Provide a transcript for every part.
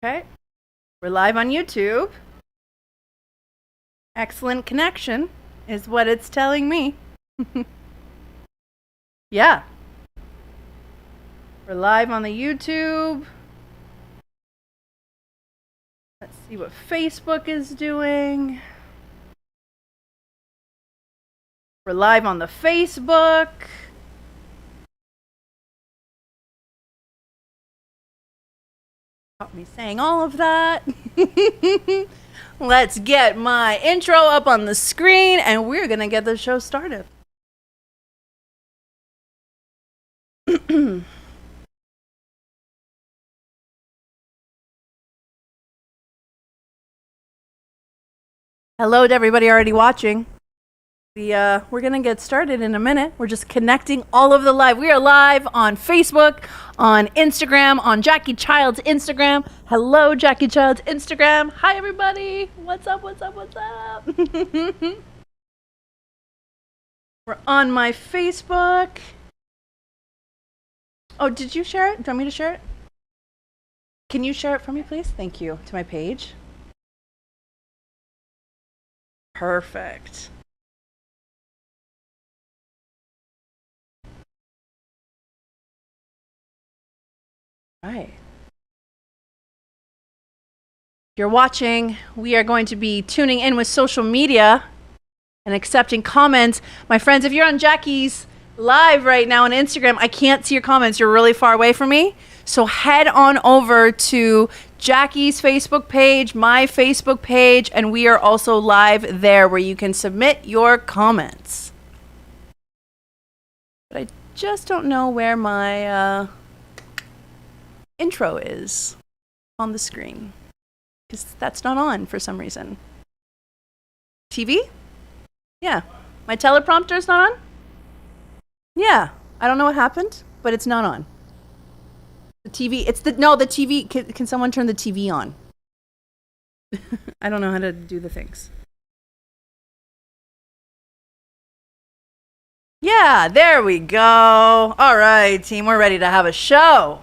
Okay. We're live on YouTube. Excellent connection is what it's telling me. Yeah. We're live on the YouTube. Let's see what Facebook is doing. We're live on the Facebook. Caught me saying all of that. Let's get my intro up on the screen and we're gonna get the show started. Hello to everybody already watching. We're gonna get started in a minute. We're just connecting all of the live. We are live on Facebook, on Instagram, on Jackie Child's Instagram. Hello, Jackie Child's Instagram. Hi, everybody. What's up? What's up? What's up? We're on my Facebook. Oh, did you share it? Do you want me to share it? Can you share it for me, please? Thank you. To my page. Perfect. Right. If you're watching, we are going to be tuning in with social media and accepting comments. My friends, if you're on Jackie's live right now on Instagram, I can't see your comments. You're really far away from me. So head on over to Jackie's Facebook page, my Facebook page, and we are also live there where you can submit your comments. But I just don't know where my intro is on the screen because that's not on for some reason. TV? Yeah. My teleprompter is not on? Yeah. I don't know what happened, but it's not on. The TV, the TV, can someone turn the TV on? I don't know how to do the things. Yeah, there we go. All right, team, we're ready to have a show.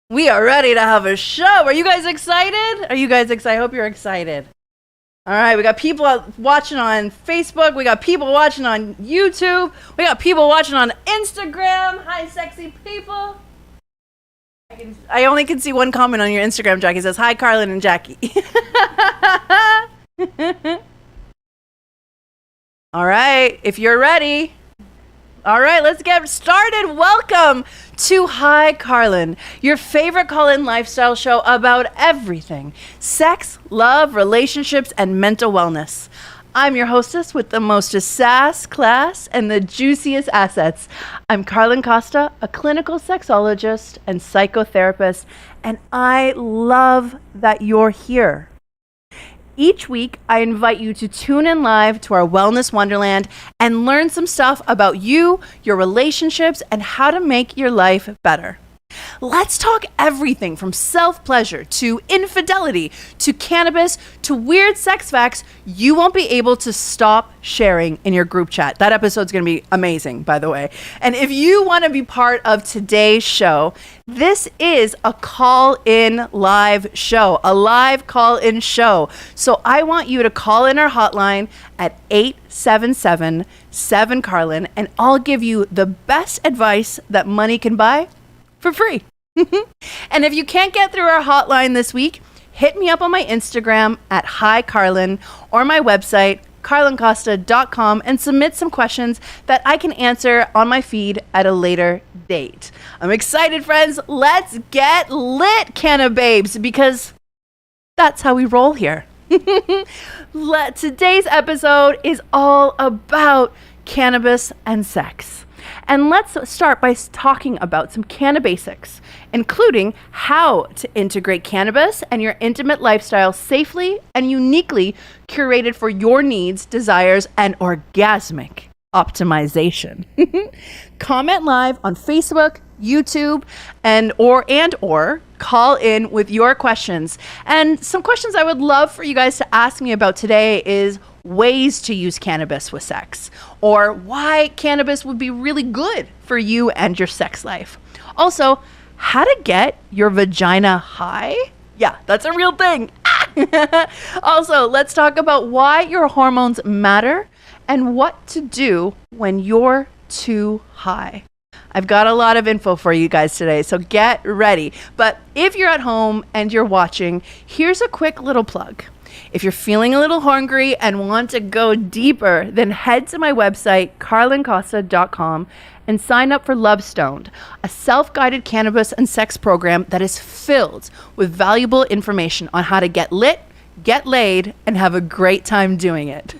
We are ready to have a show. Are you guys excited? Are you guys excited? I hope you're excited. All right, we got people watching on Facebook. We got people watching on YouTube. We got people watching on Instagram. Hi, sexy people. I only can see one comment on your Instagram, Jackie. It says, hi, Carlen and Jackie. All right, if you're ready. All right, let's get started. Welcome to Hi Carlen, your favorite call-in lifestyle show about everything: sex, love, relationships, and mental wellness. I'm your hostess with the mostest sass, class, and the juiciest assets. I'm Carlen Costa, a clinical sexologist and psychotherapist, and I love that you're here. Each week, I invite you to tune in live to our Wellness Wonderland and learn some stuff about you, your relationships, and how to make your life better. Let's talk everything from self-pleasure to infidelity to cannabis to weird sex facts you won't be able to stop sharing in your group chat. That episode's going to be amazing, by the way. And if you want to be part of today's show, this is a call-in live show, a live call-in show. So I want you to call in our hotline at 877-7-CARLEN, and I'll give you the best advice that money can buy for free. And if you can't get through our hotline this week, hit me up on my Instagram at Hi Carlen or my website, carlencosta.com, and submit some questions that I can answer on my feed at a later date. I'm excited, friends. Let's get lit, Cannababes, because that's how we roll here. Today's episode is all about cannabis and sex. And let's start by talking about some cannabasics, including how to integrate cannabis and your intimate lifestyle safely and uniquely curated for your needs, desires, and orgasmic optimization. Comment live on Facebook, YouTube, and or call in with your questions. And some questions I would love for you guys to ask me about today is ways to use cannabis with sex, or why cannabis would be really good for you and your sex life. Also, how to get your vagina high Yeah, that's a real thing. Also, let's talk about why your hormones matter and what to do when you're too high. I've got a lot of info for you guys today, so get ready. But if you're at home and you're watching, here's a quick little plug. If you're feeling a little hungry and want to go deeper, then head to my website, carlencosta.com, and sign up for LoveStoned, a self-guided cannabis and sex program that is filled with valuable information on how to get lit, get laid, and have a great time doing it.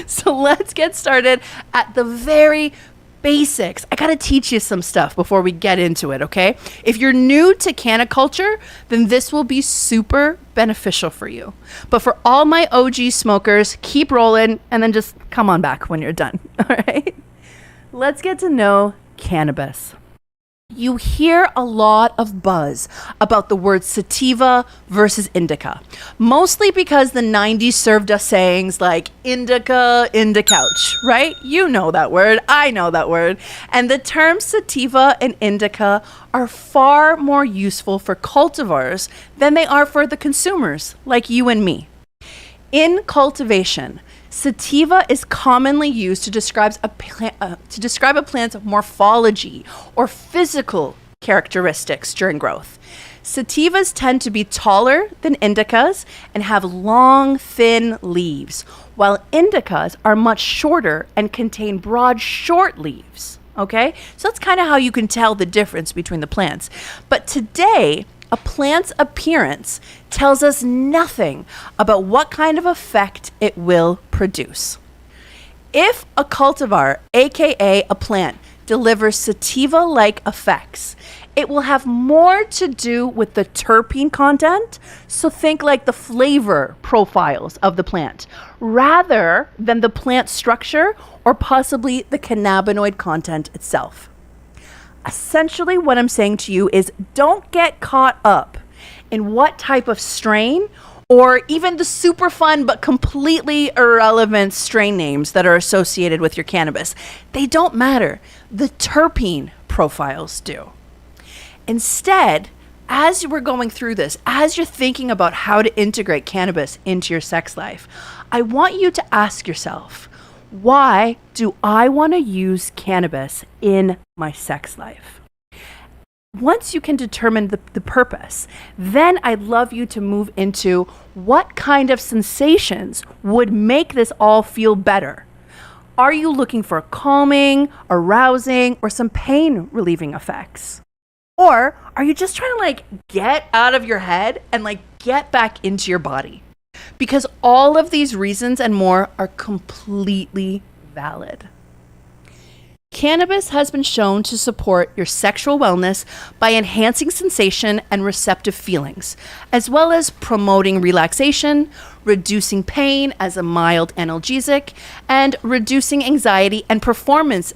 So let's get started at the very basics. I gotta teach you some stuff before we get into it, okay? If you're new to canna culture, then this will be super beneficial for you. But for all my OG smokers, keep rolling and then just come on back when you're done, all right? Let's get to know cannabis. You hear a lot of buzz about the word sativa versus indica, mostly because the 90s served us sayings like indica, couch, right? You know that word, I know that word. And the terms sativa and indica are far more useful for cultivars than they are for the consumers like you and me. In cultivation, sativa is commonly used to describe a plant's morphology or physical characteristics during growth. Sativas tend to be taller than indicas and have long, thin leaves, while indicas are much shorter and contain broad, short leaves. Okay? So that's kind of how you can tell the difference between the plants. But today, a plant's appearance tells us nothing about what kind of effect it will produce. If a cultivar, aka a plant, delivers sativa-like effects, it will have more to do with the terpene content, so think like the flavor profiles of the plant, rather than the plant structure or possibly the cannabinoid content itself. Essentially, what I'm saying to you is don't get caught up in what type of strain or even the super fun but completely irrelevant strain names that are associated with your cannabis. They don't matter. The terpene profiles do. Instead, as we're going through this, as you're thinking about how to integrate cannabis into your sex life, I want you to ask yourself, why do I want to use cannabis in my sex life? Once you can determine the purpose, then I'd love you to move into what kind of sensations would make this all feel better. Are you looking for calming, arousing, or some pain relieving effects? Or are you just trying to get out of your head and get back into your body? Because all of these reasons and more are completely valid. Cannabis has been shown to support your sexual wellness by enhancing sensation and receptive feelings, as well as promoting relaxation, reducing pain as a mild analgesic, and reducing anxiety and performance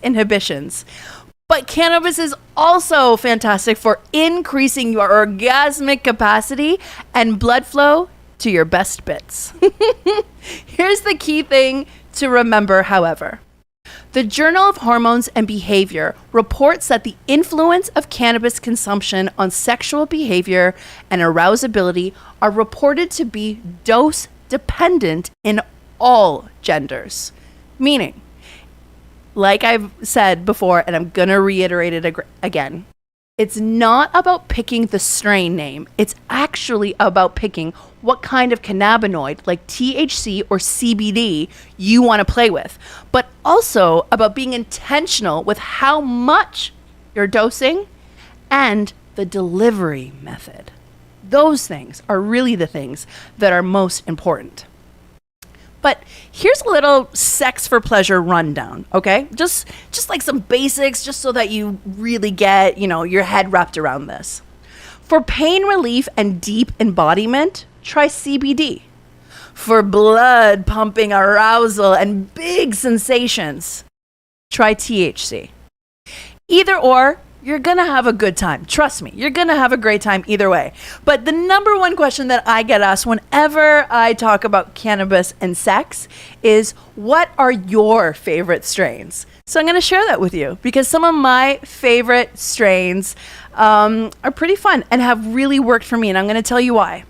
inhibitions. But cannabis is also fantastic for increasing your orgasmic capacity and blood flow to your best bits. Here's the key thing to remember, however. The Journal of Hormones and Behavior reports that the influence of cannabis consumption on sexual behavior and arousability are reported to be dose dependent in all genders. Meaning, like I've said before, and I'm going to reiterate it again, it's not about picking the strain name. It's actually about picking what kind of cannabinoid, like THC or CBD, you want to play with, but also about being intentional with how much you're dosing and the delivery method. Those things are really the things that are most important. But here's a little sex for pleasure rundown, okay? Just like some basics, just so that you really get, your head wrapped around this. For pain relief and deep embodiment, try CBD. For blood pumping arousal and big sensations, try THC. Either or, you're going to have a good time. Trust me, you're going to have a great time either way. But the number one question that I get asked whenever I talk about cannabis and sex is, what are your favorite strains? So I'm going to share that with you because some of my favorite strains are pretty fun and have really worked for me. And I'm going to tell you why.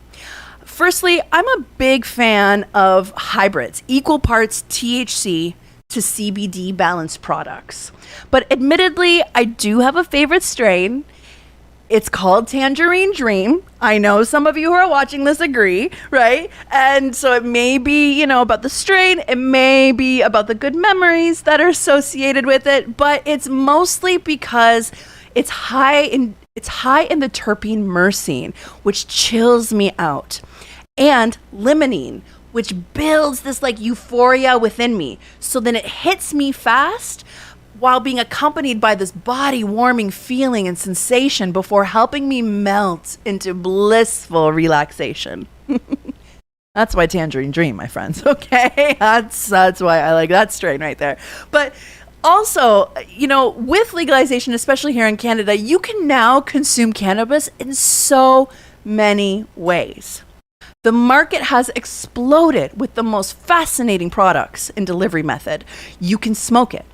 Firstly, I'm a big fan of hybrids, equal parts THC to CBD balanced products. But admittedly, I do have a favorite strain. It's called Tangerine Dream. I know some of you who are watching this agree, right? And so it may be, about the strain. It may be about the good memories that are associated with it, but it's mostly because it's high in the terpene myrcene, which chills me out, and limonene, which builds this euphoria within me. So then it hits me fast while being accompanied by this body warming feeling and sensation before helping me melt into blissful relaxation. That's why Tangerine Dream, my friends. Okay. That's why I like that strain right there. But also, with legalization, especially here in Canada, you can now consume cannabis in so many ways. The market has exploded with the most fascinating products and delivery method. You can smoke it.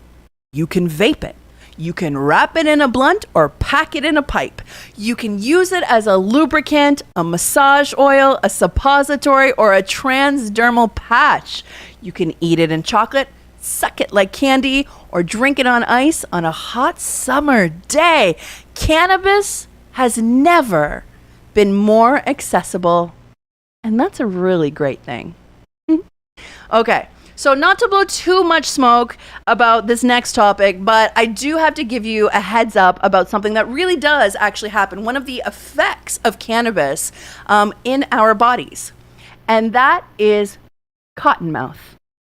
You can vape it. You can wrap it in a blunt or pack it in a pipe. You can use it as a lubricant, a massage oil, a suppository, or a transdermal patch. You can eat it in chocolate, suck it like candy, or drink it on ice on a hot summer day. Cannabis has never been more accessible. And that's a really great thing. Okay, so not to blow too much smoke about this next topic, but I do have to give you a heads up about something that really does actually happen. One of the effects of cannabis in our bodies, and that is cottonmouth,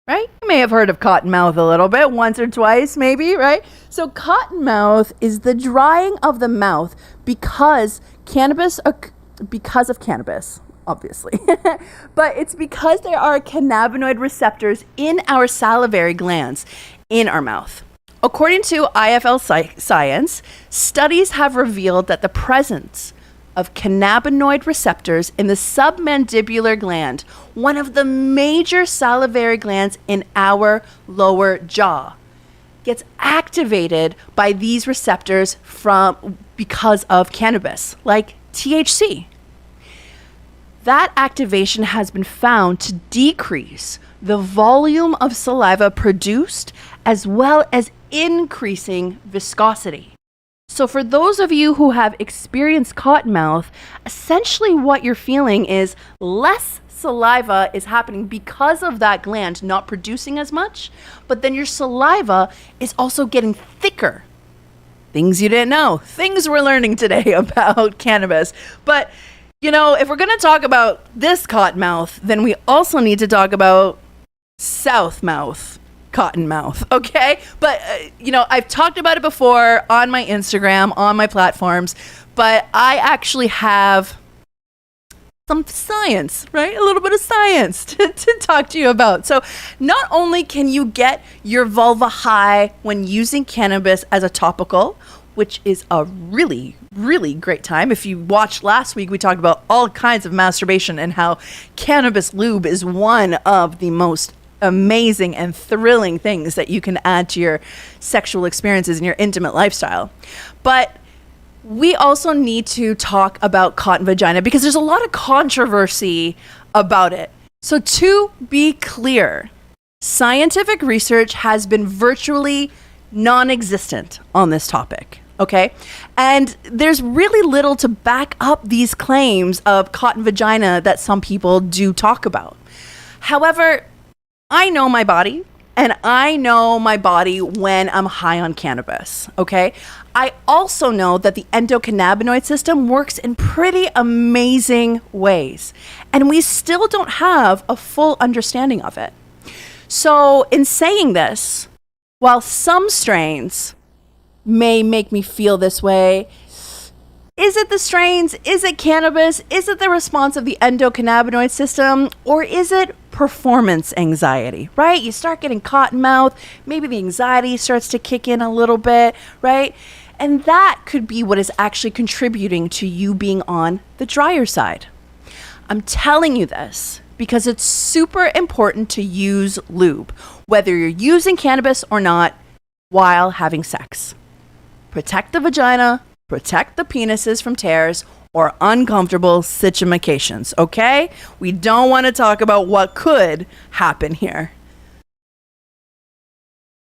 right? You may have heard of cottonmouth a little bit, once or twice maybe, right? So cottonmouth is the drying of the mouth because of cannabis. Obviously. But it's because there are cannabinoid receptors in our salivary glands in our mouth. According to IFL Science, studies have revealed that the presence of cannabinoid receptors in the submandibular gland, one of the major salivary glands in our lower jaw, gets activated by these receptors because of cannabis, like THC. That activation has been found to decrease the volume of saliva produced as well as increasing viscosity. So for those of you who have experienced cottonmouth, essentially what you're feeling is less saliva is happening because of that gland not producing as much, but then your saliva is also getting thicker. Things you didn't know, things we're learning today about cannabis. But if we're going to talk about this cottonmouth, then we also need to talk about Southmouth cottonmouth, okay? But, I've talked about it before on my Instagram, on my platforms, but I actually have some science, right? A little bit of science to talk to you about. So not only can you get your vulva high when using cannabis as a topical, which is a really, really great time. If you watched last week, we talked about all kinds of masturbation and how cannabis lube is one of the most amazing and thrilling things that you can add to your sexual experiences and your intimate lifestyle. But we also need to talk about cotton vagina because there's a lot of controversy about it. So to be clear, scientific research has been virtually non-existent on this topic. Okay. And there's really little to back up these claims of cotton vagina that some people do talk about. However, I know my body and I know my body when I'm high on cannabis. Okay. I also know that the endocannabinoid system works in pretty amazing ways, and we still don't have a full understanding of it. So in saying this, while some strains may make me feel this way, is it the strains? Is it cannabis? Is it the response of the endocannabinoid system? Or is it performance anxiety, right? You start getting cotton mouth, maybe the anxiety starts to kick in a little bit, right? And that could be what is actually contributing to you being on the drier side. I'm telling you this because it's super important to use lube, whether you're using cannabis or not, while having sex. Protect the vagina, protect the penises from tears or uncomfortable situations, okay? We don't want to talk about what could happen here.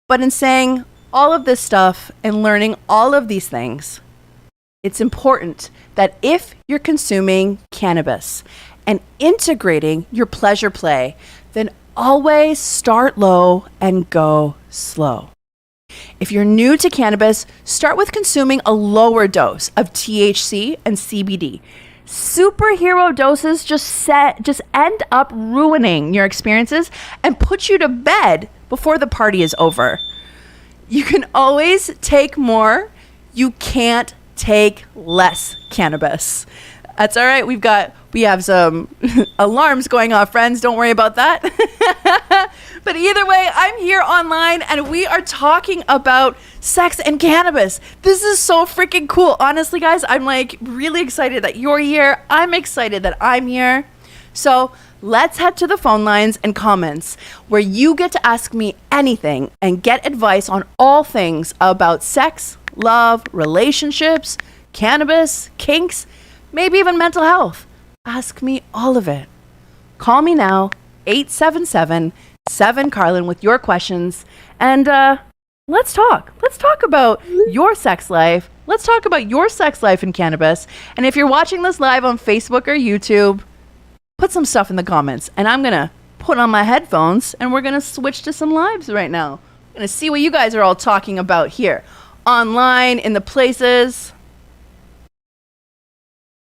But in saying all of this stuff and learning all of these things, it's important that if you're consuming cannabis and integrating your pleasure play, then always start low and go slow. If you're new to cannabis, start with consuming a lower dose of THC and CBD. Superhero doses just end up ruining your experiences and put you to bed before the party is over. You can always take more. You can't take less cannabis. That's all right. We have some alarms going off, friends. Don't worry about that. But either way, I'm here online and we are talking about sex and cannabis. This is so freaking cool. Honestly, guys, I'm like really excited that you're here. I'm excited that I'm here. So let's head to the phone lines and comments where you get to ask me anything and get advice on all things about sex, love, relationships, cannabis, kinks, maybe even mental health. Ask me all of it. Call me now, 877-7-Carlen with your questions. And let's talk. Let's talk about your sex life. Let's talk about your sex life in cannabis. And if you're watching this live on Facebook or YouTube, put some stuff in the comments. And I'm going to put on my headphones and we're going to switch to some lives right now. I'm going to see what you guys are all talking about here. Online, in the places.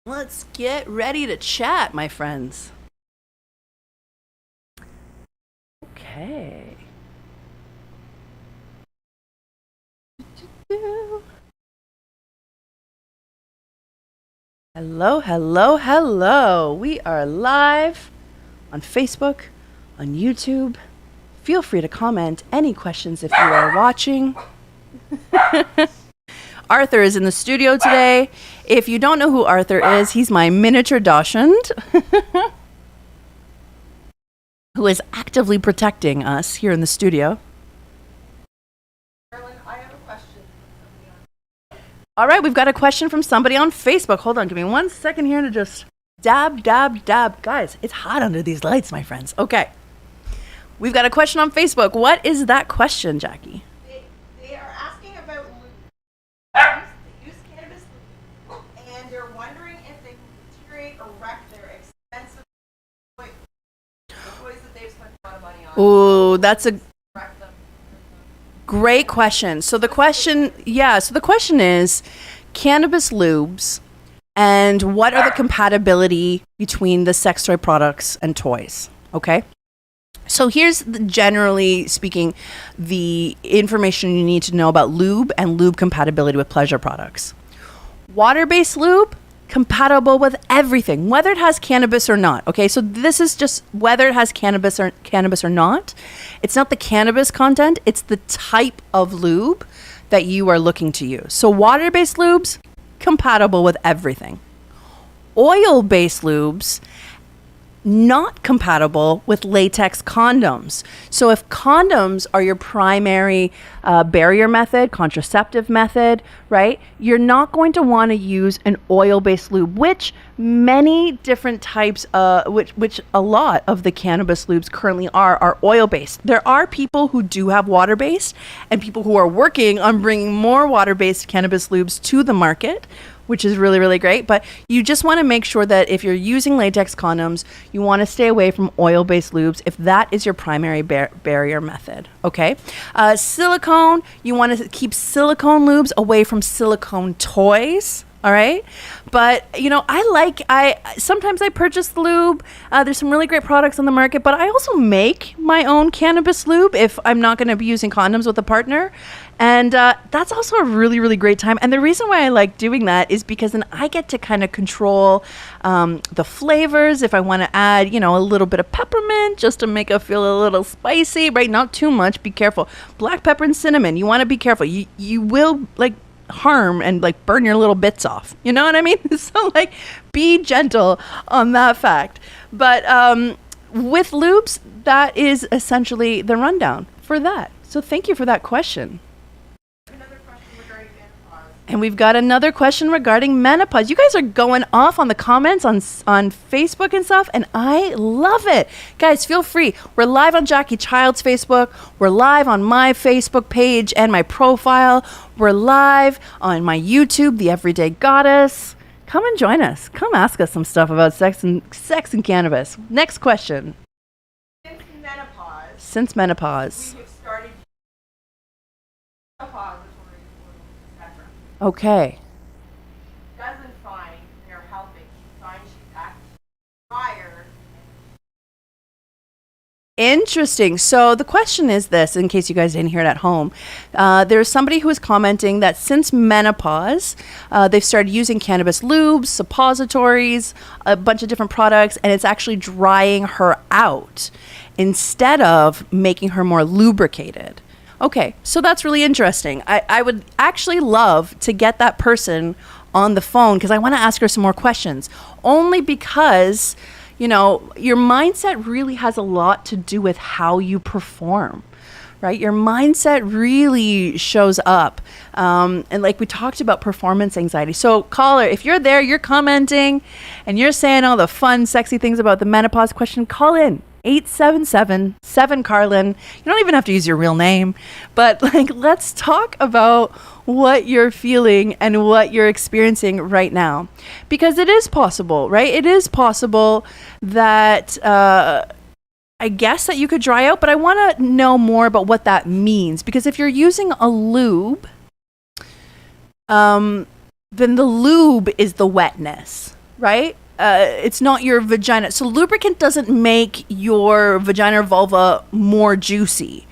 Let's get ready to chat, my friends. Okay. Hello, hello, hello. We are live on Facebook, on YouTube. Feel free to comment any questions if you are watching. Arthur is in the studio today. If you don't know who Arthur is, he's my miniature Dachshund who is actively protecting us here in the studio. Carlen, I have a question. All right, we've got a question from somebody on Facebook. Hold on, give me 1 second here to just dab. Guys, it's hot under these lights, my friends. Okay. We've got a question on Facebook. What is that question, Jackie? They are asking about lube. They use cannabis lube, and they're wondering if they can deteriorate or wreck their expensive toys. The toys that they've spent a lot of money on. Ooh, that's a Wreck them. great question. So the question is cannabis lubes and what are the compatibility between the sex toy products and toys? Okay. So here's generally speaking, the information you need to know about lube and lube compatibility with pleasure products. Water-based lube, compatible with everything, whether it has cannabis or not. Okay, so this is just whether it has cannabis or not. It's not the cannabis content, it's the type of lube that you are looking to use. So water-based lubes, compatible with everything. Oil-based lubes, not compatible with latex condoms. So if condoms are your primary barrier method, contraceptive method, right, you're not going to want to use an oil-based lube, which many different types, which a lot of the cannabis lubes currently are oil-based. There are people who do have water-based and people who are working on bringing more water-based cannabis lubes to the market, which is really, really great. But you just want to make sure that if you're using latex condoms, you want to stay away from oil-based lubes if that is your primary barrier method, okay? Silicone, you want to keep silicone lubes away from silicone toys, all right? But, you know, sometimes I purchase the lube. There's some really great products on the market, but I also make my own cannabis lube if I'm not going to be using condoms with a partner. And that's also a really, really great time. And the reason why I like doing that is because then I get to kind of control the flavors. If I want to add, a little bit of peppermint just to make it feel a little spicy, right? Not too much. Be careful. Black pepper and cinnamon. You want to be careful. You will, harm and like burn your little bits off. You know what I mean? So like be gentle on that fact. But with lubes, that is essentially the rundown for that. So thank you for that question. Another question regarding menopause. And we've got another question regarding menopause. You guys are going off on the comments on Facebook and stuff, and I love it. Guys, feel free. We're live on Jackie Child's Facebook. We're live on my Facebook page and my profile. We're live on my YouTube, The Everyday Goddess. Come and join us. Come ask us some stuff about sex and cannabis. Next question. Since menopause. We have started suppository etc. Okay. Doesn't find they're helping. She finds she's acting tired. Interesting. So the question is this, in case you guys didn't hear it at home. There's somebody who is commenting that since menopause, they've started using cannabis lubes, suppositories, a bunch of different products, and it's actually drying her out instead of making her more lubricated. Okay, so that's really interesting. I would actually love to get that person on the phone because I want to ask her some more questions. Only because, you know, your mindset really has a lot to do with how you perform, right? Your mindset really shows up. And like we talked about performance anxiety. So caller, if you're there, you're commenting and you're saying all the fun, sexy things about the menopause question, call in. 877-7-Carlen. You don't even have to use your real name, but like, let's talk about what you're feeling and what you're experiencing right now, because it is possible, right? It is possible that, I guess that you could dry out, but I want to know more about what that means, because if you're using a lube, then the lube is the wetness, right? It's not your vagina. So lubricant doesn't make your vagina or vulva more juicy,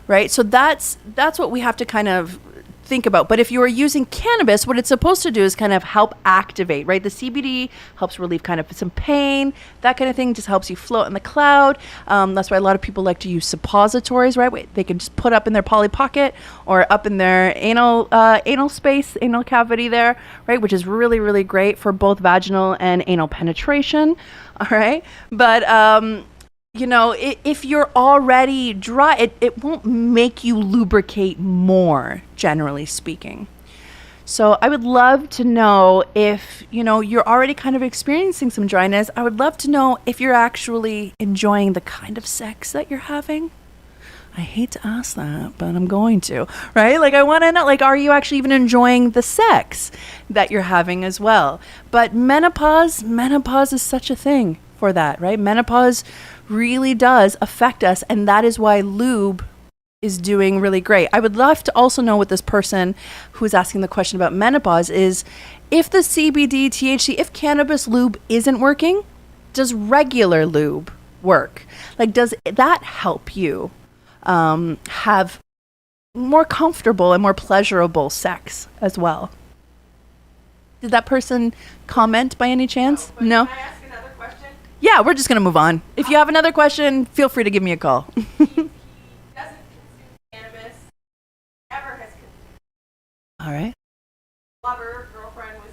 right? So that's what we have to kind of think about. But if you are using cannabis, what it's supposed to do is kind of help activate, right? The CBD helps relieve kind of some pain, that kind of thing, just helps you float in the cloud. That's why a lot of people like to use suppositories, right? They can just put up in their Polly Pocket or up in their anal space, anal cavity there, right? Which is really, really great for both vaginal and anal penetration, all right? But, you know, if you're already dry, it won't make you lubricate more, generally speaking. So I would love to know if, you know, you're already kind of experiencing some dryness. I would love to know if you're actually enjoying the kind of sex that you're having. I hate to ask that, but I'm going to, right? Like, I want to know, like, are you actually even enjoying the sex that you're having as well? But menopause is such a thing for that, right? Menopause really does affect us, and that is why lube is doing really great. I would love to also know what this person who's asking the question about menopause is, if the CBD, THC, if cannabis lube isn't working, does regular lube work? Like, does that help you have more comfortable and more pleasurable sex as well? Did that person comment by any chance? No? Can I ask another question? Yeah, we're just going to move on. If you have another question, feel free to give me a call. He doesn't consume cannabis. Never has consumed. All right. Lover, girlfriend was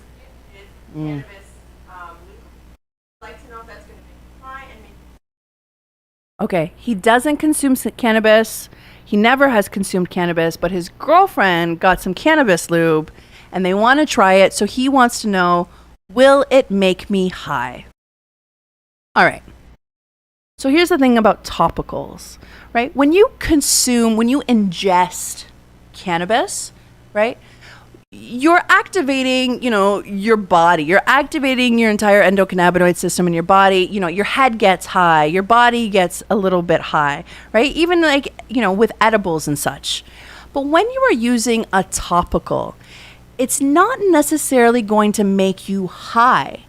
gifted cannabis lube. I'd like to know if that's going to make you cry and make you. Okay. He doesn't consume cannabis. He never has consumed cannabis, but his girlfriend got some cannabis lube and they want to try it. So he wants to know, will it make me high? All right. So here's the thing about topicals, right? When you ingest cannabis, right? You're activating, you know, your body. You're activating your entire endocannabinoid system in your body. You know, your head gets high. Your body gets a little bit high, right? Even like, you know, with edibles and such. But when you are using a topical, it's not necessarily going to make you high.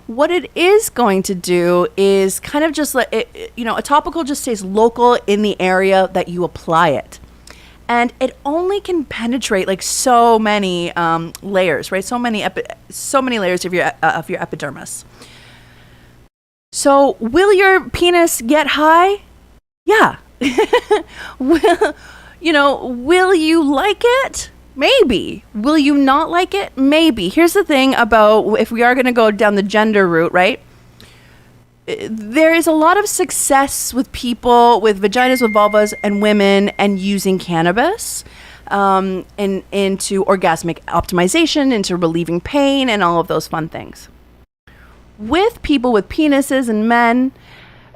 What it is going to do is kind of just let it, you know, a topical just stays local in the area that you apply it. And it only can penetrate like so many layers, right? So many layers of your epidermis. So will your penis get high? Yeah. Will you like it? Maybe. Will you not like it? Maybe. Here's the thing about if we are going to go down the gender route, right? There is a lot of success with people with vaginas, with vulvas, and women, and using cannabis into orgasmic optimization, into relieving pain, and all of those fun things. With people with penises and men,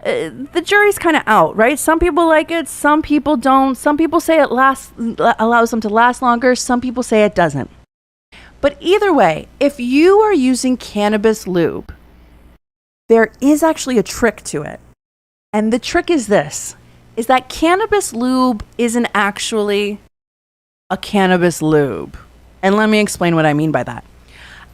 the jury's kind of out, right? Some people like it, some people don't. Some people say it allows them to last longer. Some people say it doesn't. But either way, if you are using cannabis lube, there is actually a trick to it. And the trick is this, is that cannabis lube isn't actually a cannabis lube. And let me explain what I mean by that.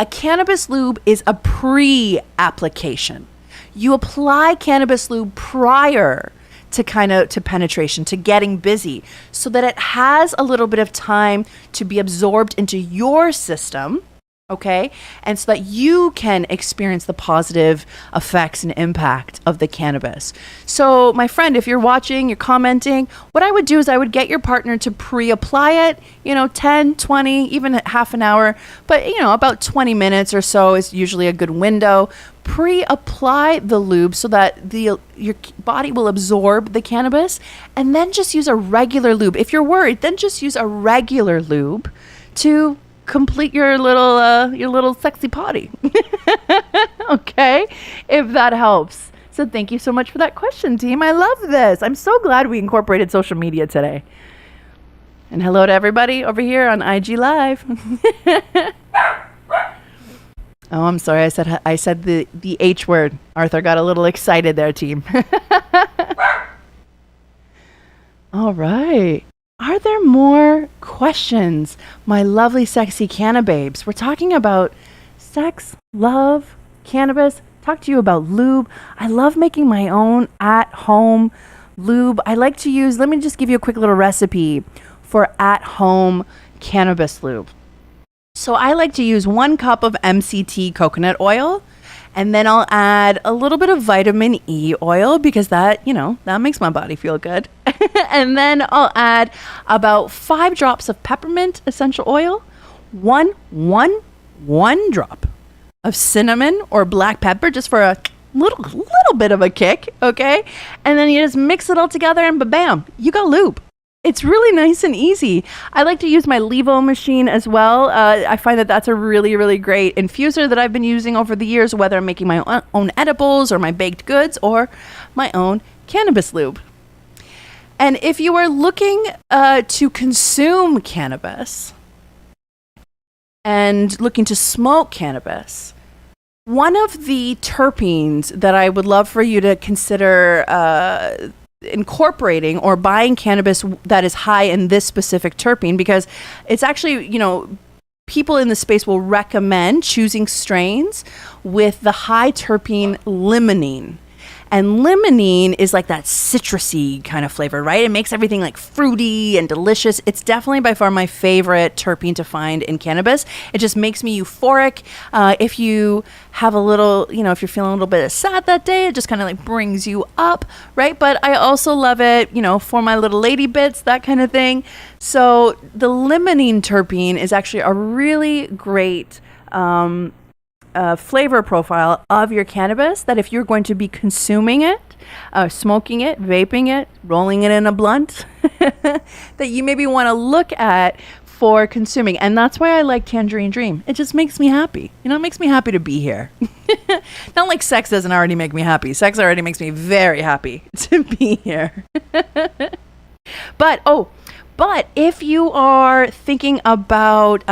A cannabis lube is a pre-application. You apply cannabis lube prior to penetration, to getting busy, so that it has a little bit of time to be absorbed into your system. Okay. And so that you can experience the positive effects and impact of the cannabis. So my friend, if you're watching, you're commenting, what I would do is I would get your partner to pre-apply it, 10, 20, even half an hour, but about 20 minutes or so is usually a good window. Pre-apply the lube so that your body will absorb the cannabis, and then just use a regular lube. If you're worried, then just use a regular lube to complete your little sexy potty. Okay, if that helps. So thank you so much for that question, team. I love this. I'm so glad we incorporated social media today. And hello to everybody over here on IG Live. Oh, I'm sorry. I said the H word. Arthur got a little excited there, team. All right. Are there more questions, my lovely, sexy cannababes? We're talking about sex, love, cannabis. Talk to you about lube. I love making my own at-home lube. I like to use, let me just give you a quick little recipe for at-home cannabis lube. So I like to use 1 cup of MCT coconut oil, and then I'll add a little bit of vitamin E oil because that makes my body feel good. And then I'll add about 5 drops of peppermint essential oil, one drop of cinnamon or black pepper just for a little bit of a kick, okay? And then you just mix it all together and bam, you got lube. It's really nice and easy. I like to use my Levo machine as well. I find that that's a really, really great infuser that I've been using over the years, whether I'm making my own edibles or my baked goods or my own cannabis lube. And if you are looking to consume cannabis and looking to smoke cannabis, one of the terpenes that I would love for you to consider incorporating or buying cannabis that is high in this specific terpene, because it's actually, people in the space will recommend choosing strains with the high terpene limonene. And limonene is like that citrusy kind of flavor, right? It makes everything like fruity and delicious. It's definitely by far my favorite terpene to find in cannabis. It just makes me euphoric. If you have a little, if you're feeling a little bit sad that day, it just kind of like brings you up, right? But I also love it, for my little lady bits, that kind of thing. So the limonene terpene is actually a really great flavor profile of your cannabis, that if you're going to be consuming it, smoking it, vaping it, rolling it in a blunt, that you maybe want to look at for consuming. And that's why I like Tangerine Dream. It just makes me happy. It makes me happy to be here. Not like sex doesn't already make me happy. Sex already makes me very happy to be here. But if you are thinking about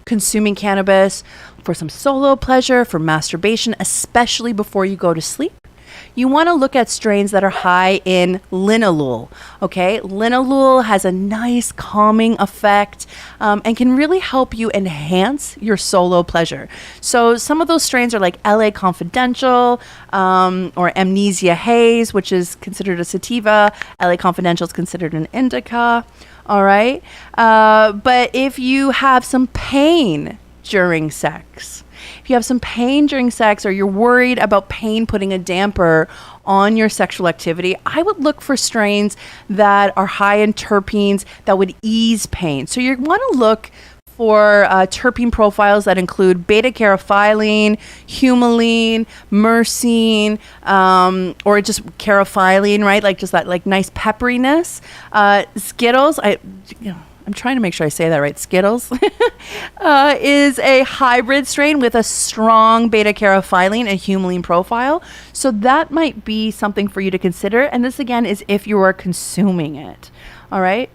consuming cannabis for some solo pleasure, for masturbation, especially before you go to sleep, you want to look at strains that are high in linalool. Okay, linalool has a nice calming effect and can really help you enhance your solo pleasure. So some of those strains are like LA Confidential or Amnesia Haze, which is considered a sativa. LA Confidential is considered an indica. All right, but if you have some pain during sex, if you have some pain during sex, or you're worried about pain putting a damper on your sexual activity, I would look for strains that are high in terpenes that would ease pain. So you want to look for terpene profiles that include beta-caryophyllene, humulene, myrcene, or just caryophyllene, right? Like just that like nice pepperiness. Skittles, I'm trying to make sure I say that right. Skittles is a hybrid strain with a strong beta-caryophyllene and humulene profile. So that might be something for you to consider. And this again is if you are consuming it. All right.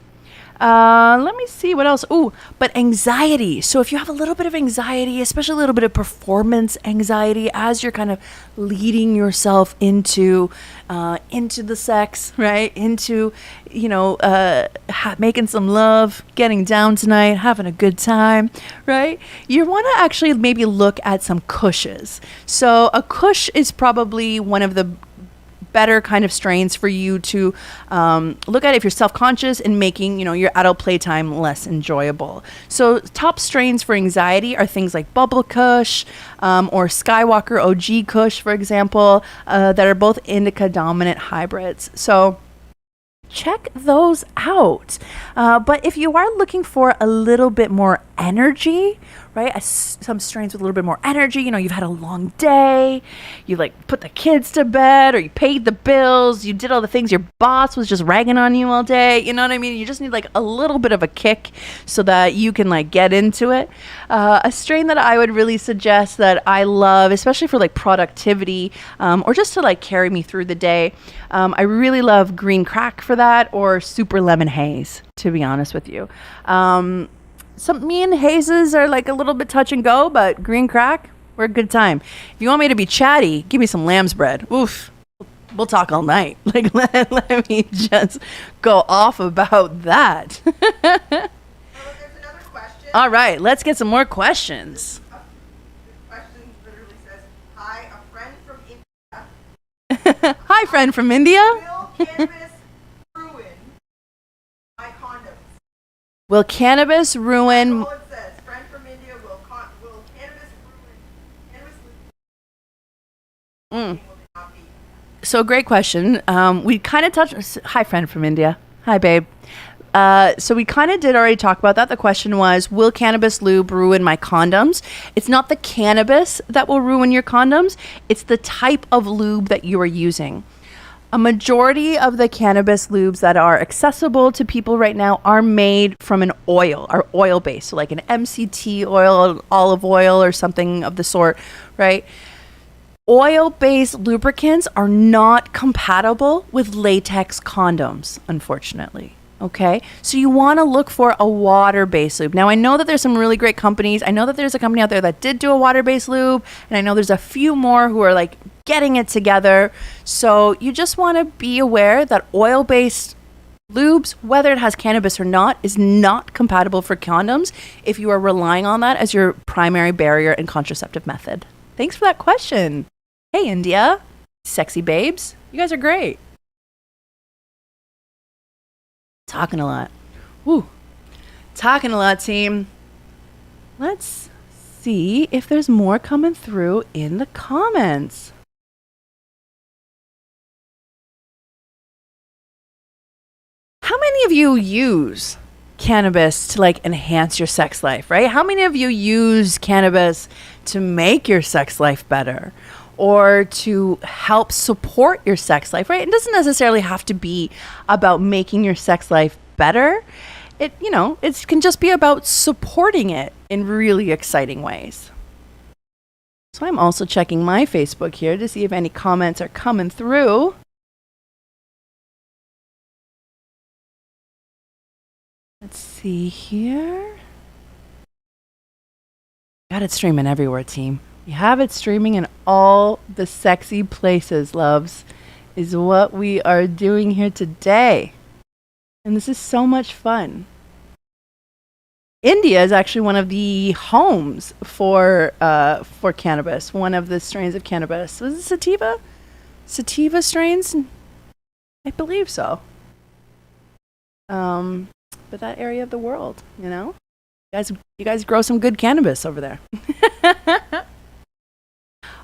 Let me see what else. Oh, but anxiety. So if you have a little bit of anxiety, especially a little bit of performance anxiety as you're kind of leading yourself into the sex, right? Into, making some love, getting down tonight, having a good time, right? You want to actually maybe look at some Kushes. So a Kush is probably one of the better kind of strains for you to look at if you're self-conscious and making your adult playtime less enjoyable. So top strains for anxiety are things like Bubble Kush or Skywalker OG Kush, for example, that are both indica dominant hybrids. So check those out. But if you are looking for a little bit more energy, right? Some strains with a little bit more energy, you've had a long day, you put the kids to bed, or you paid the bills, you did all the things, your boss was just ragging on you all day, you know what I mean? You just need a little bit of a kick so that you can get into it. A strain that I would really suggest that I love, especially for productivity, or just to carry me through the day, I really love Green Crack for that, or Super Lemon Haze, to be honest with you. Me and hazes are a little bit touch and go, but Green Crack, we're a good time. If you want me to be chatty, give me some lamb's bread. Oof, we'll talk all night. Let me just go off about that. There's another question. All right, let's get some more questions. The question literally says, "Hi, a friend from India." Hi, friend from India. Will cannabis ruin my condoms? Will cannabis ruin? That's all it says. Friend from India, will cannabis ruin? Cannabis will not be. So great question. We kind of touched. Hi, friend from India. Hi, babe. So we kind of did already talk about that. The question was, will cannabis lube ruin my condoms? It's not the cannabis that will ruin your condoms. It's the type of lube that you are using. A majority of the cannabis lubes that are accessible to people right now are made from an oil, or oil-based, so like an MCT oil, olive oil, or something of the sort, right? Oil-based lubricants are not compatible with latex condoms, unfortunately. Okay, so you want to look for a water-based lube. Now, I know that there's some really great companies. I know that there's a company out there that did do a water-based lube, and I know there's a few more who are getting it together. So you just want to be aware that oil-based lubes, whether it has cannabis or not, is not compatible for condoms if you are relying on that as your primary barrier and contraceptive method. Thanks for that question. Hey, India, sexy babes, you guys are great. Talking a lot. Woo. Talking a lot, team. Let's see if there's more coming through in the comments. How many of you use cannabis to enhance your sex life, right? How many of you use cannabis to make your sex life better? Or to help support your sex life, right? It doesn't necessarily have to be about making your sex life better. It can just be about supporting it in really exciting ways. So I'm also checking my Facebook here to see if any comments are coming through. Let's see here. Got it streaming everywhere, team. You have it streaming in all the sexy places, loves, is what we are doing here today. And this is so much fun. India is actually one of the homes for cannabis, one of the strains of cannabis. Was it sativa? Sativa strains? I believe so. But that area of the world, you guys grow some good cannabis over there.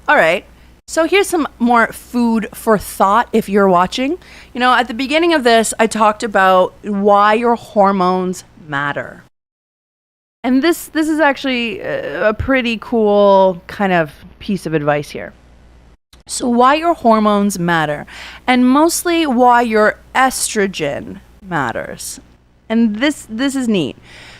All right. So here's some more food for thought if you're watching. At the beginning of this, I talked about why your hormones matter. And this is actually a pretty cool kind of piece of advice here. So why your hormones matter, and mostly why your estrogen matters. And this is neat.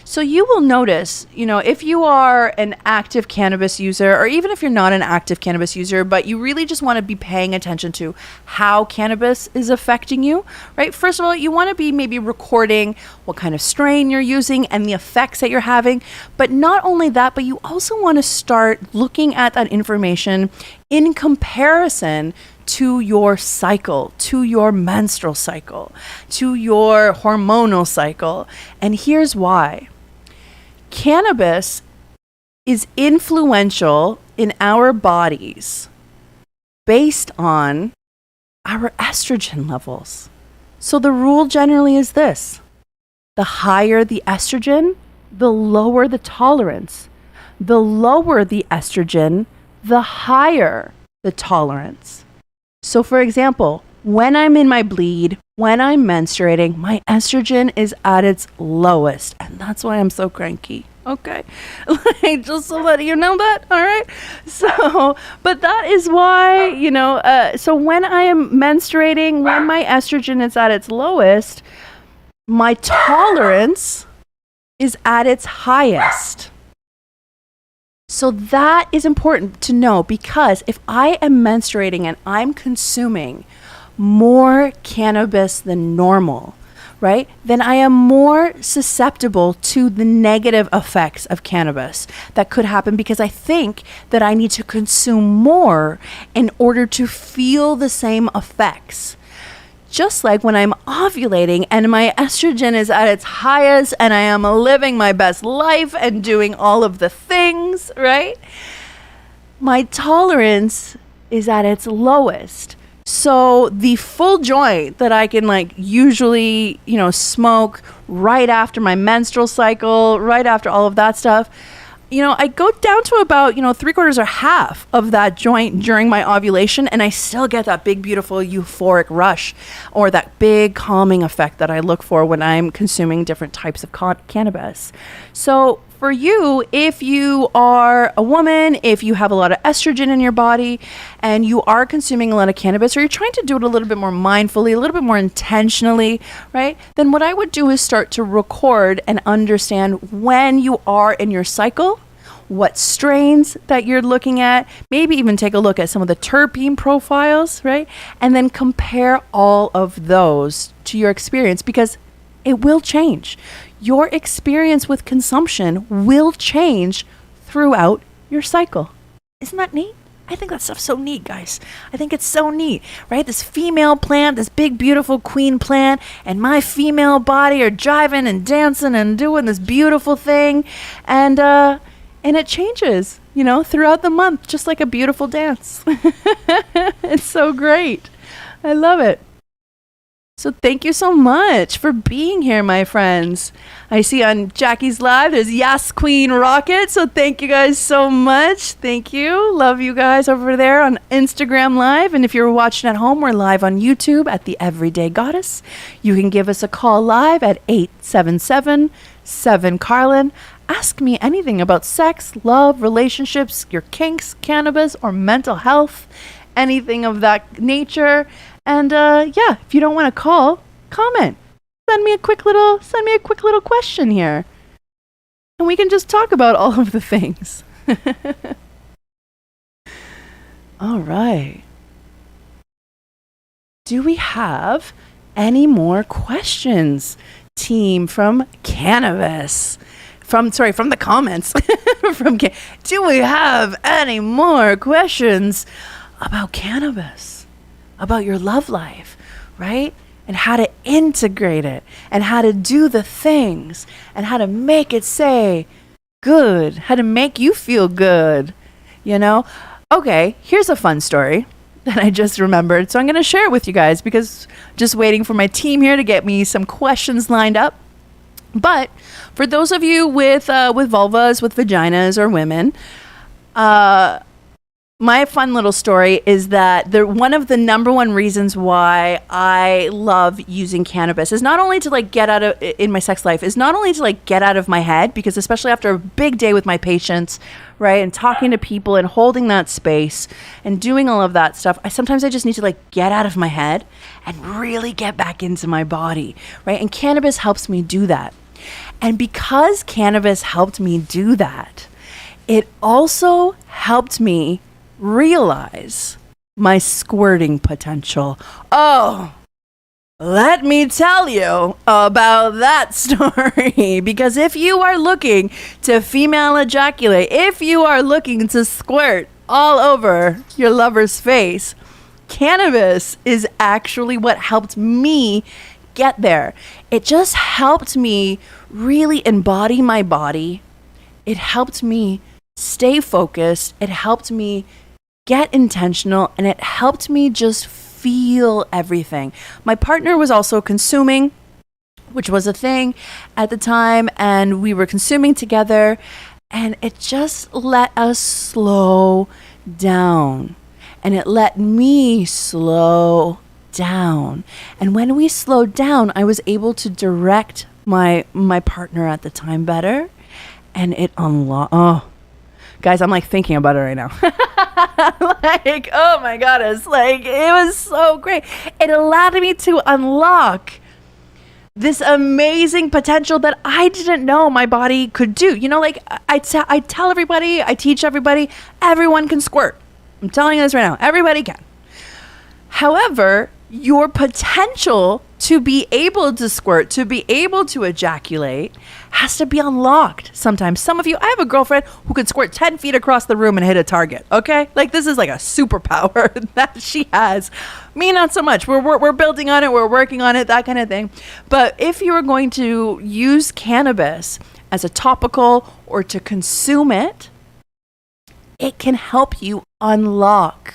So you will notice, if you are an active cannabis user, or even if you're not an active cannabis user, but you really just want to be paying attention to how cannabis is affecting you, right? First of all, you want to be maybe recording what kind of strain you're using and the effects that you're having. But not only that, but you also want to start looking at that information in comparison to your cycle, to your menstrual cycle, to your hormonal cycle. And here's why. Cannabis is influential in our bodies based on our estrogen levels. So the rule generally is this: the higher the estrogen, the lower the tolerance. The lower the estrogen, the higher the tolerance. So for example, when I'm in my bleed, when I'm menstruating, my estrogen is at its lowest. And that's why I'm so cranky. Okay. Just so that you know that. All right. So, but that is why, so when I am menstruating, when my estrogen is at its lowest, my tolerance is at its highest. So that is important to know, because if I am menstruating and I'm consuming more cannabis than normal, right, then I am more susceptible to the negative effects of cannabis that could happen, because I think that I need to consume more in order to feel the same effects. Just like when I'm ovulating and my estrogen is at its highest and I am living my best life and doing all of the things, right? My tolerance is at its lowest. So the full joint that I can usually, smoke right after my menstrual cycle, right after all of that stuff, I go down to about, 3/4 or half of that joint during my ovulation, and I still get that big, beautiful euphoric rush, or that big calming effect that I look for when I'm consuming different types of cannabis. So for you, if you are a woman, if you have a lot of estrogen in your body and you are consuming a lot of cannabis, or you're trying to do it a little bit more mindfully, a little bit more intentionally, right? Then what I would do is start to record and understand when you are in your cycle, what strains that you're looking at, maybe even take a look at some of the terpene profiles, right? And then compare all of those to your experience, because it will change. Your experience with consumption will change throughout your cycle. Isn't that neat? I think that stuff's so neat, guys. I think it's so neat, right? This female plant, this big, beautiful queen plant, and my female body are jiving and dancing and doing this beautiful thing. And it changes, throughout the month, just like a beautiful dance. It's so great. I love it. So thank you so much for being here, my friends. I see on Jackie's Live, there's Yas Queen Rocket. So thank you guys so much. Thank you. Love you guys over there on Instagram Live. And if you're watching at home, we're live on YouTube at The Everyday Goddess. You can give us a call live at 877-7-Carlen. Ask me anything about sex, love, relationships, your kinks, cannabis, or mental health, anything of that nature. And if you don't want to call, comment. Send me a quick little question here, and we can just talk about all of the things. All right. Do we have any more questions, team, from Cannabis? From the comments. Do we have any more questions about cannabis? About your love life, right? And how to integrate it, and how to do the things, and how to make it say good, how to make you feel good, Okay, here's a fun story that I just remembered. So I'm going to share it with you guys, because just waiting for my team here to get me some questions lined up. But for those of you with vulvas, with vaginas, or women, my fun little story is that one of the number one reasons why I love using cannabis is not only to like get out of in my sex life, is not only to like get out of my head, because especially after a big day with my patients, right, and talking to people and holding that space and doing all of that stuff, sometimes I just need to like get out of my head and really get back into my body, right? And cannabis helps me do that. And because cannabis helped me do that, it also helped me realize my squirting potential. Oh, let me tell you about that story. Because if you are looking to female ejaculate, if you are looking to squirt all over your lover's face, cannabis is actually what helped me get there. It just helped me really embody my body. It helped me stay focused. It helped me get intentional, and it helped me just feel everything. My partner was also consuming, which was a thing at the time, and we were consuming together, and it just let us slow down, and it let me slow down. And when we slowed down, I was able to direct my partner at the time better, and it unlocked. Oh, guys, I'm like thinking about it right now. Like, oh my goodness, like it was so great. It allowed me to unlock this amazing potential that I didn't know my body could do. You know, like I tell everybody, I teach everybody, everyone can squirt. I'm telling you this right now, everybody can. However, your potential to be able to squirt, to be able to ejaculate, has to be unlocked sometimes. Some of you, I have a girlfriend who can squirt 10 feet across the room and hit a target, okay? Like, this is like a superpower that she has. Me, not so much. We're building on it, we're working on it, that kind of thing. But if you are going to use cannabis as a topical or to consume it, it can help you unlock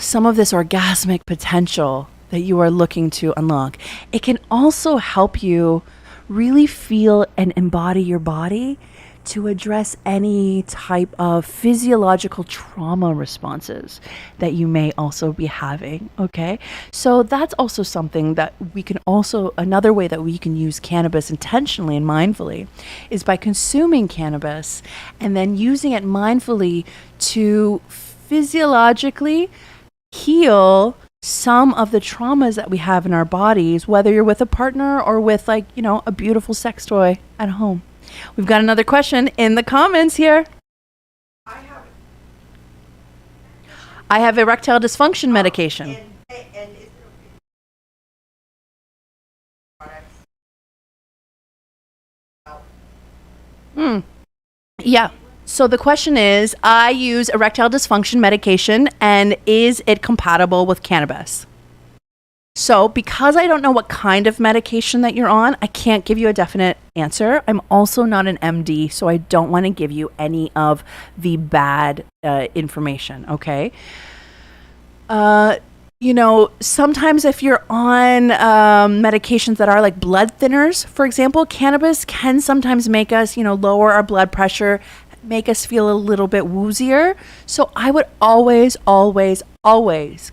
some of this orgasmic potential that you are looking to unlock. It can also help you really feel and embody your body to address any type of physiological trauma responses that you may also be having, okay? So that's also something that we can also, another way that we can use cannabis intentionally and mindfully is by consuming cannabis and then using it mindfully to physiologically heal some of the traumas that we have in our bodies, whether you're with a partner or with, like, you know, a beautiful sex toy at home. We've got another question in the comments here. I have erectile dysfunction medication. And is it Yeah. So the question is, I use erectile dysfunction medication, and is it compatible with cannabis? So because I don't know what kind of medication that you're on, I can't give you a definite answer. I'm also not an MD, so I don't want to give you any of the bad information, okay? You know, sometimes if you're on medications that are like blood thinners, for example, cannabis can sometimes make us, you know, lower our blood pressure, make us feel a little bit woozier. So I would always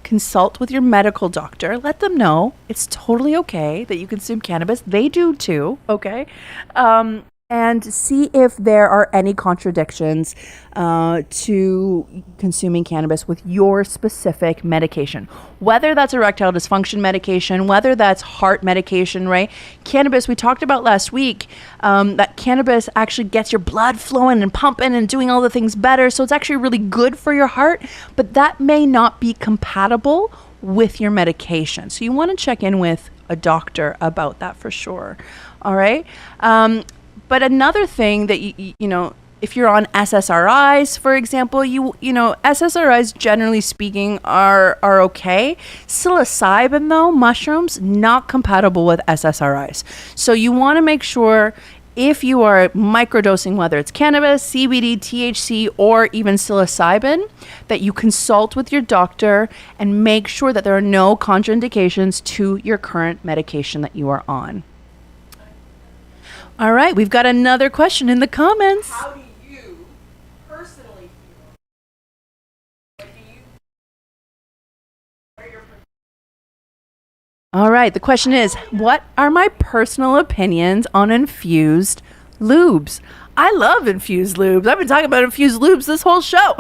consult with your medical doctor. Let them know it's totally okay that you consume cannabis. They do too, okay? And see if there are any contradictions to consuming cannabis with your specific medication. Whether that's erectile dysfunction medication, whether that's heart medication, right? Cannabis, we talked about last week, that cannabis actually gets your blood flowing and pumping and doing all the things better. So it's actually really good for your heart, but that may not be compatible with your medication. So you want to check in with a doctor about that for sure. All right. But another thing that you know, if you're on SSRIs, for example, you know, SSRIs generally speaking are okay. Psilocybin though, mushrooms, not compatible with SSRIs. So you want to make sure if you are microdosing, whether it's cannabis, CBD, THC, or even psilocybin, that you consult with your doctor and make sure that there are no contraindications to your current medication that you are on. All right, we've got another question in the comments. how do All right. The question is, what are my personal opinions on infused lubes? I love infused lubes. I've been talking about infused lubes this whole show.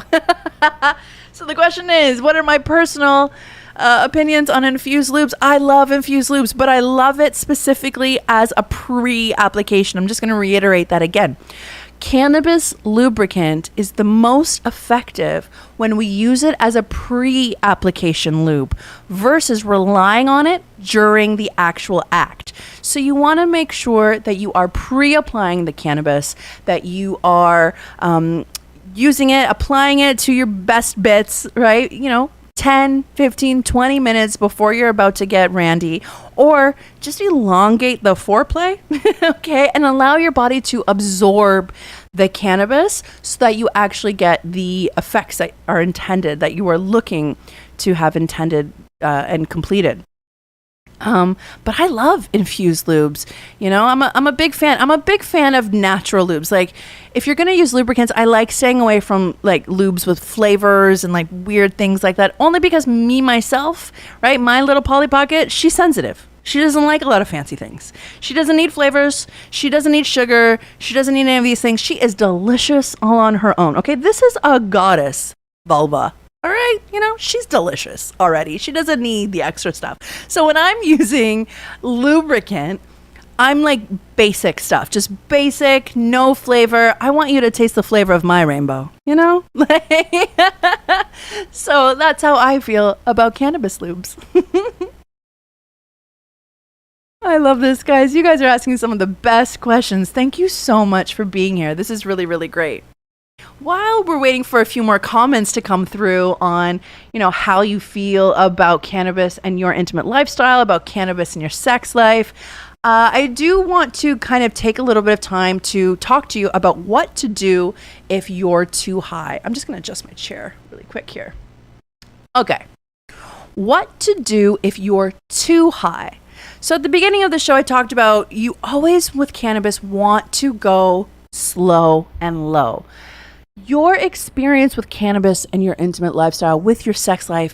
So the question is, what are my personal opinions on infused lubes? I love infused lubes, but I love it specifically as a pre-application. I'm just going to reiterate that again. Cannabis lubricant is the most effective when we use it as a pre-application lube versus relying on it during the actual act. So you want to make sure that you are pre-applying the cannabis, that you are using it, applying it to your best bits, right? 10, 15, 20 minutes before you're about to get randy, or just elongate the foreplay, okay, and allow your body to absorb the cannabis so that you actually get the effects that are intended, that you are looking to have intended and completed. But I love infused lubes. I'm a big fan. I'm a big fan of natural lubes. Like, if you're going to use lubricants, I like staying away from like lubes with flavors and like weird things like that, only because myself, right? My little Polly Pocket, she's sensitive. She doesn't like a lot of fancy things. She doesn't need flavors. She doesn't need sugar. She doesn't need any of these things. She is delicious all on her own. Okay. This is a goddess vulva. All right, she's delicious already. She doesn't need the extra stuff. So when I'm using lubricant, I'm like basic stuff, just basic, no flavor. I want you to taste the flavor of my rainbow, So that's how I feel about cannabis lubes. I love this, guys. You guys are asking some of the best questions. Thank you so much for being here. This is really, really great. While we're waiting for a few more comments to come through on, how you feel about cannabis and your intimate lifestyle, about cannabis and your sex life, I do want to kind of take a little bit of time to talk to you about what to do if you're too high. I'm just going to adjust my chair really quick here. Okay. What to do if you're too high. So at the beginning of the show, I talked about you always with cannabis want to go slow and low. Your experience with cannabis and your intimate lifestyle with your sex life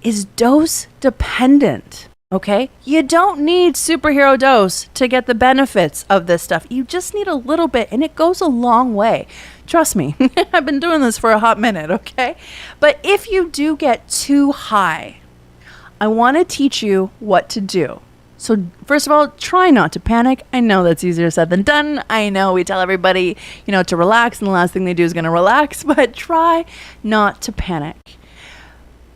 is dose dependent, okay? You don't need superhero dose to get the benefits of this stuff. You just need a little bit, and it goes a long way. Trust me, I've been doing this for a hot minute, okay? But if you do get too high, I want to teach you what to do. So first of all, try not to panic. I know that's easier said than done. I know we tell everybody, to relax, and the last thing they do is going to relax, but try not to panic.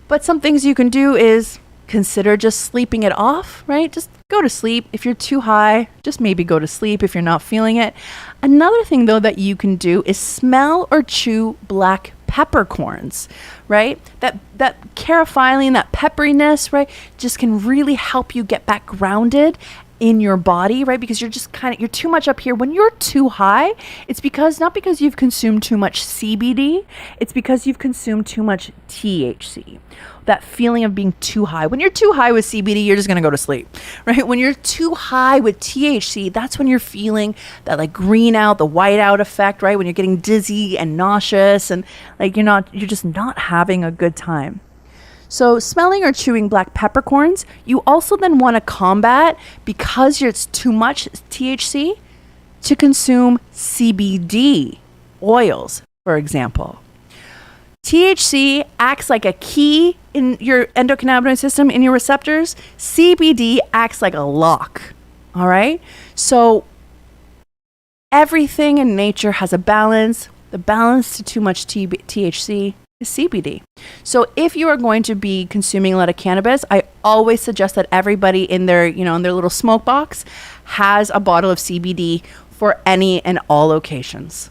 But some things you can do is consider just sleeping it off, right? Just go to sleep. If you're too high, just maybe go to sleep if you're not feeling it. Another thing, though, that you can do is smell or chew black peppercorns, right? That carotene, that pepperiness, right, just can really help you get back grounded in your body, right? Because you're just you're too much up here. When you're too high, it's not because you've consumed too much CBD, it's because you've consumed too much THC. That feeling of being too high. When you're too high with CBD, you're just going to go to sleep, right? When you're too high with THC, that's when you're feeling that like green out, the white out effect, right? When you're getting dizzy and nauseous and like you're just not having a good time. So smelling or chewing black peppercorns, you also then want to combat, because it's too much THC, to consume CBD oils, for example. THC acts like a key in your endocannabinoid system, in your receptors. CBD acts like a lock, all right? So everything in nature has a balance. The balance to too much THC is CBD. So if you are going to be consuming a lot of cannabis, I always suggest that everybody in their, in their little smoke box has a bottle of CBD for any and all occasions.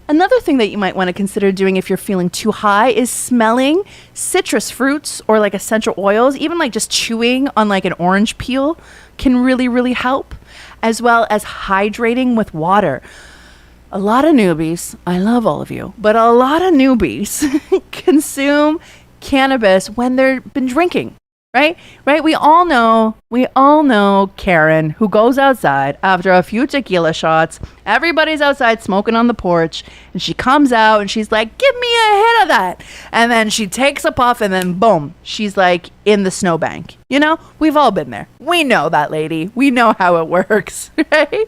Another thing that you might want to consider doing if you're feeling too high is smelling citrus fruits or like essential oils. Even like just chewing on like an orange peel can really, really help, as well as hydrating with water. A lot of newbies, I love all of you, but a lot of newbies consume cannabis when they've been drinking. Right? We all know Karen, who goes outside after a few tequila shots. Everybody's outside smoking on the porch, and she comes out and she's like, "Give me a hit of that. And then she takes a puff and then boom, she's like in the snowbank. You know, we've all been there. We know that lady. We know how it works, right?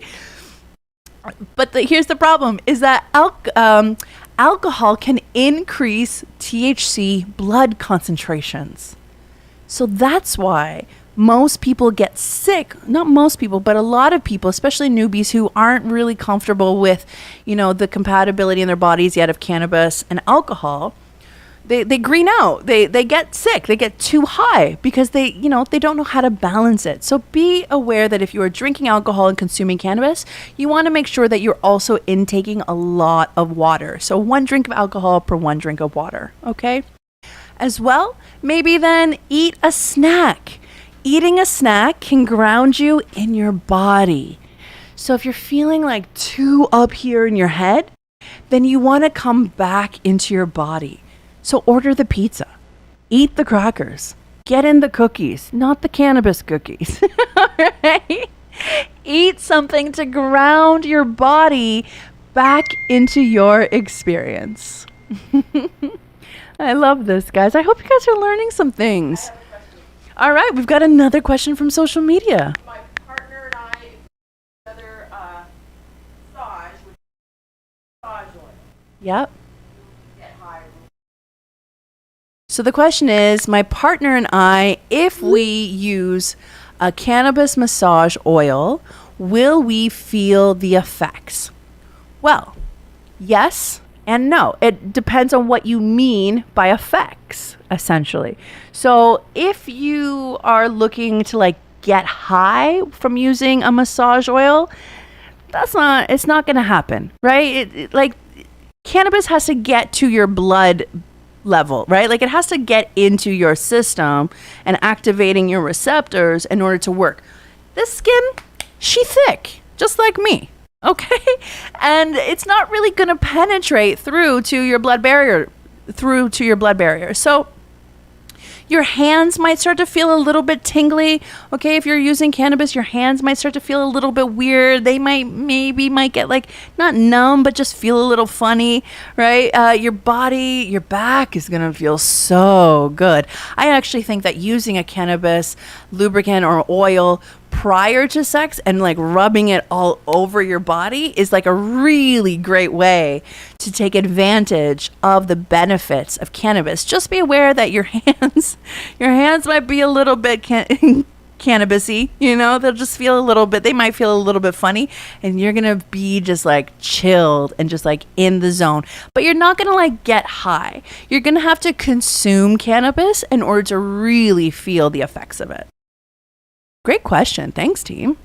But here's the problem is that alcohol can increase THC blood concentrations. So that's why most people get sick. Not most people, but a lot of people, especially newbies who aren't really comfortable with, you know, the compatibility in their bodies yet of cannabis and alcohol. They green out. They get sick. They get too high because they don't know how to balance it. So be aware that if you are drinking alcohol and consuming cannabis, you want to make sure that you're also intaking a lot of water. So 1 drink of alcohol per 1 drink of water. Okay. As well, maybe then eat a snack. Eating a snack can ground you in your body. So if you're feeling like too up here in your head, then you want to come back into your body. So order the pizza, eat the crackers, get in the cookies, not the cannabis cookies. All right? Eat something to ground your body back into your experience. I love this, guys. I hope you guys are learning some things. All right, we've got another question from social media. My partner and I, another massage, which is massage oil. Yep. Get high. So the question is, my partner and I, if we use a cannabis massage oil, will we feel the effects? Well, yes and no. It depends on what you mean by effects, essentially. So if you are looking to like get high from using a massage oil, it's not going to happen, right? Like cannabis has to get to your blood level, right? Like it has to get into your system and activating your receptors in order to work. This skin, she thick, just like me. Okay. And it's not really going to penetrate through to your blood barrier. So your hands might start to feel a little bit tingly. Okay. If you're using cannabis, your hands might start to feel a little bit weird. They might get like not numb, but just feel a little funny, right? Your body, your back is going to feel so good. I actually think that using a cannabis lubricant or oil prior to sex and like rubbing it all over your body is like a really great way to take advantage of the benefits of cannabis. Just be aware that your hands might be a little bit cannabisy, you know, they might feel a little bit funny, and you're gonna be just like chilled and just like in the zone, but you're not gonna like get high. You're gonna have to consume cannabis in order to really feel the effects of it. Great question. Thanks, team.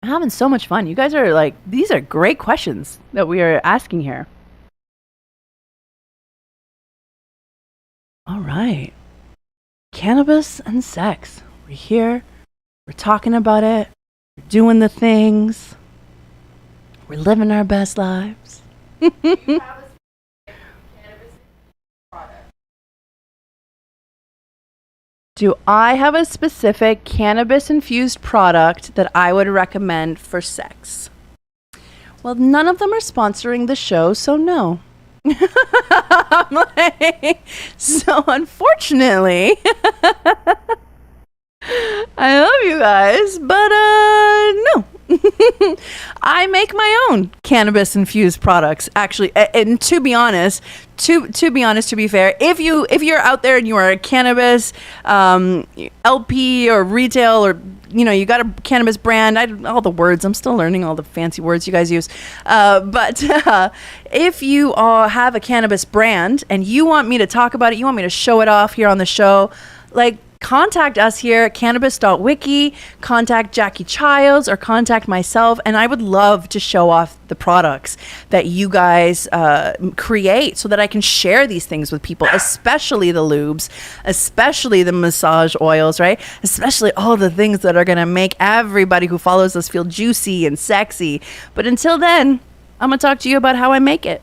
I'm having so much fun. You guys are like, these are great questions that we are asking here. All right. Cannabis and sex. We're here. We're talking about it. We're doing the things. We're living our best lives. Do you have a cannabis product? Do I have a specific cannabis-infused product that I would recommend for sex? Well, none of them are sponsoring the show, so no. So unfortunately, I love you guys, but no. I make my own cannabis-infused products, actually. And to be honest, to be fair, if you're out there and you are a cannabis LP or retail, or you know, you got a cannabis brand, all the words, I'm still learning all the fancy words you guys use. But if you have a cannabis brand and you want me to talk about it, you want me to show it off here on the show, like, contact us here at cannabis.wiki, contact Jackie Childs, or contact myself, and I would love to show off the products that you guys create so that I can share these things with people, especially the lubes, especially the massage oils, right? Especially all the things that are going to make everybody who follows us feel juicy and sexy. But until then, I'm going to talk to you about how I make it.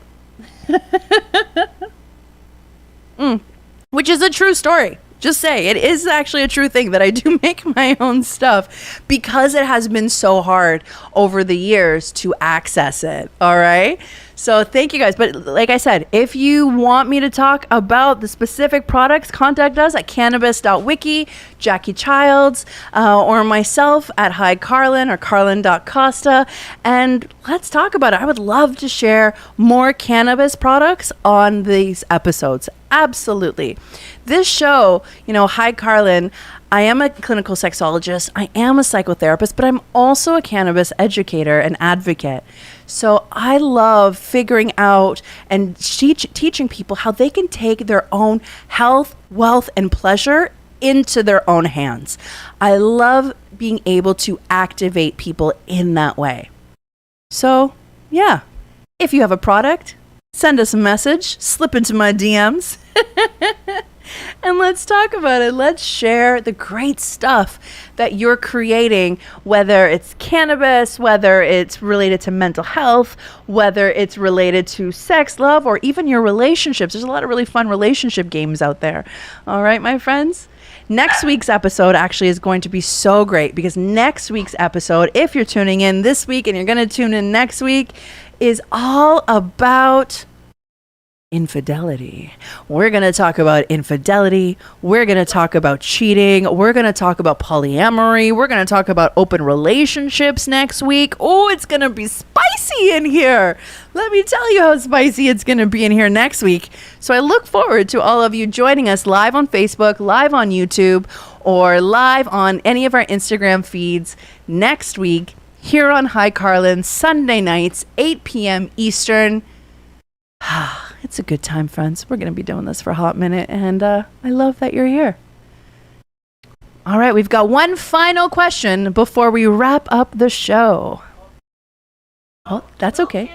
Which is a true story. Just say it is actually a true thing that I do make my own stuff because it has been so hard over the years to access it. All right. So thank you guys. But like I said, if you want me to talk about the specific products, contact us at cannabis.wiki, Jackie Childs, or myself at Hi Carlen or Carlen.Costa. And let's talk about it. I would love to share more cannabis products on these episodes. Absolutely. This show, Hi Carlen, I am a clinical sexologist, I am a psychotherapist, but I'm also a cannabis educator and advocate. So I love figuring out and teaching people how they can take their own health, wealth, and pleasure into their own hands. I love being able to activate people in that way. So, yeah, if you have a product, send us a message, slip into my DMs, and let's talk about it. Let's share the great stuff that you're creating, whether it's cannabis, whether it's related to mental health, whether it's related to sex, love, or even your relationships. There's a lot of really fun relationship games out there. All right, my friends? Next week's episode actually is going to be so great because next week's episode, if you're tuning in this week and you're going to tune in next week, is all about infidelity. We're going to talk about infidelity. We're going to talk about cheating. We're going to talk about polyamory. We're going to talk about open relationships next week. Oh, it's going to be spicy in here. Let me tell you how spicy it's going to be in here next week. So I look forward to all of you joining us live on Facebook, live on YouTube, or live on any of our Instagram feeds next week here on Hi Carlen, Sunday nights, 8 p.m. Eastern. It's a good time, friends. We're going to be doing this for a hot minute, and I love that you're here. All right, we've got one final question before we wrap up the show. Oh, that's okay.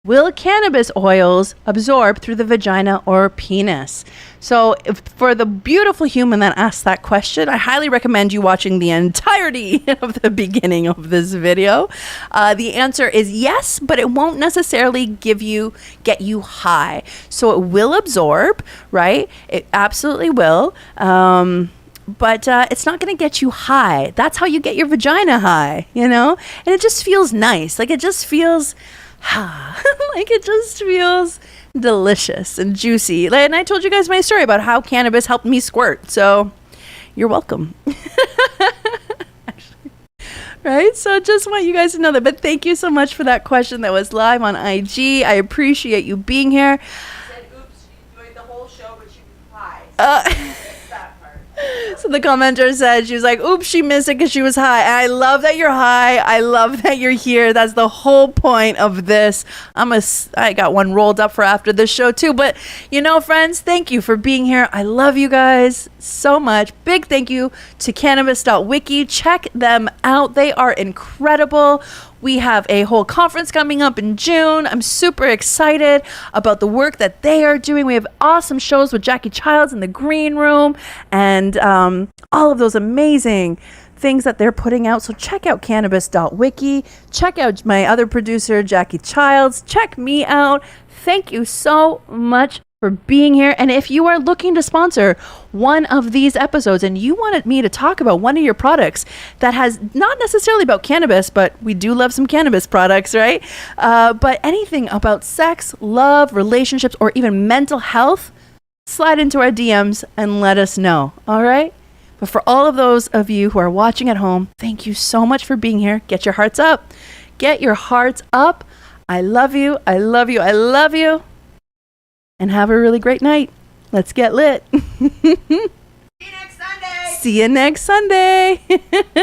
Will cannabis oils absorb through the vagina or penis? So for the beautiful human that asked that question, I highly recommend you watching the entirety of the beginning of this video. The answer is yes, but it won't necessarily get you high. So it will absorb, right? It absolutely will. But it's not going to get you high. That's how you get your vagina high, And it just feels nice. Like it just feels... like it just feels delicious and juicy. And I told you guys my story about how cannabis helped me squirt. So you're welcome. Actually, right? So just want you guys to know that. But thank you so much for that question that was live on IG. I appreciate you being here. She said, oops, she enjoyed the whole show, but she was high. So that part. So the commenter said, she was like, oops, she missed it because she was high. And I love that you're high. I love that you're here. That's the whole point of this. I got one rolled up for after this show too. But friends, thank you for being here. I love you guys so much. Big thank you to cannabis.wiki. Check them out. They are incredible. We have a whole conference coming up in June. I'm super excited about the work that they are doing. We have awesome shows with Jackie Childs in the green room and all of those amazing things that they're putting out. So check out cannabis.wiki. Check out my other producer, Jackie Childs. Check me out. Thank you so much for being here. And if you are looking to sponsor one of these episodes and you wanted me to talk about one of your products that has not necessarily about cannabis, but we do love some cannabis products, right? But anything about sex, love, relationships, or even mental health, slide into our DMs and let us know. All right? But for all of those of you who are watching at home, thank you so much for being here. Get your hearts up. Get your hearts up. I love you. I love you. I love you. And have a really great night. Let's get lit. See you next Sunday. See you next Sunday.